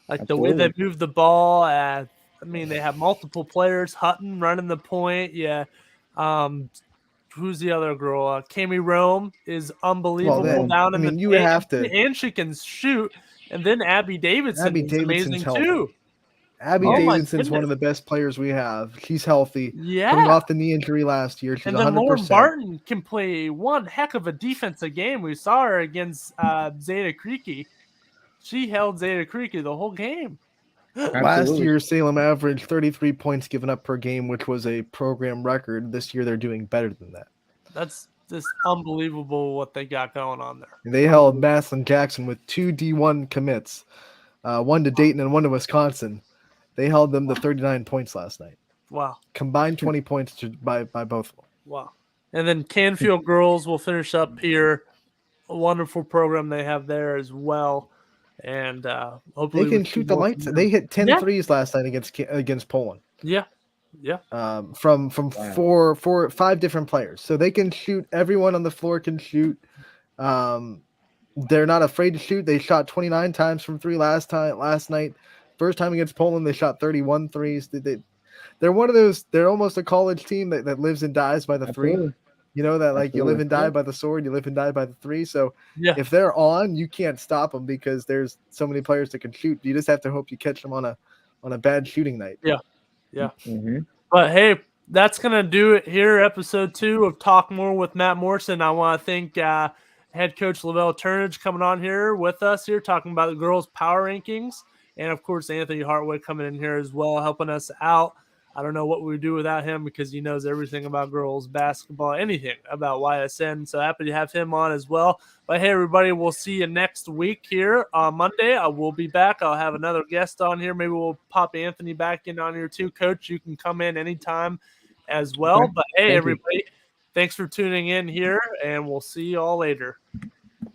Like the way they Absolutely. move the ball. I mean, they have multiple players. Hutton running the point. Yeah. Who's the other girl? Cami Rome is unbelievable then, down I in mean, the you paint, have to. and she can shoot. And then Abby Davidson Abby is Davidson's amazing healthy. too. Abby Oh my Davidson's one of the goodness. best players we have. She's healthy. Yeah. Coming off the knee injury last year. She's And then 100%. Lauren Barton can play one heck of a defensive game. We saw her against Zeta Creeky. She held Zeta Creeky the whole game. Last Absolutely. year, Salem averaged 33 points given up per game, which was a program record. This year, they're doing better than that. That's just unbelievable what they got going on there. They held Massillon Jackson with 2 D1 commits, one to Dayton and one to Wisconsin. They held them to 39 points last night. Wow. Combined 20 points by both of them. Wow. And then Canfield girls will finish up here. A wonderful program they have there as well. And hopefully they can shoot the lights. They hit 10 threes last night against Poland. Yeah. From 5 different players. So they can shoot. Everyone on the floor can shoot. They're not afraid to shoot. They shot 29 times from 3 last night. First time against Poland, they shot 31 threes. They're one of those. They're almost a college team that lives and dies by the Absolutely. 3. You know that, like, Absolutely. you live and die by the sword, you live and die by the 3. So Yeah. if they're on, you can't stop them because there's so many players that can shoot. You just have to hope you catch them on a bad shooting night. Yeah. Mm-hmm. But hey, that's gonna do it here. Episode 2 of Talk More with Matt Morrison. I want to thank head coach Lavelle Turnage coming on here with us here, talking about the girls' power rankings, and of course Anthony Hartwick coming in here as well, helping us out. I don't know what we would do without him because he knows everything about girls basketball, anything about YSN. So happy to have him on as well. But hey, everybody, we'll see you next week here on Monday. I will be back. I'll have another guest on here. Maybe we'll pop Anthony back in on here too. Coach, you can come in anytime as well. Okay. But hey, Thank you. everybody, thanks for tuning in here, and we'll see you all later.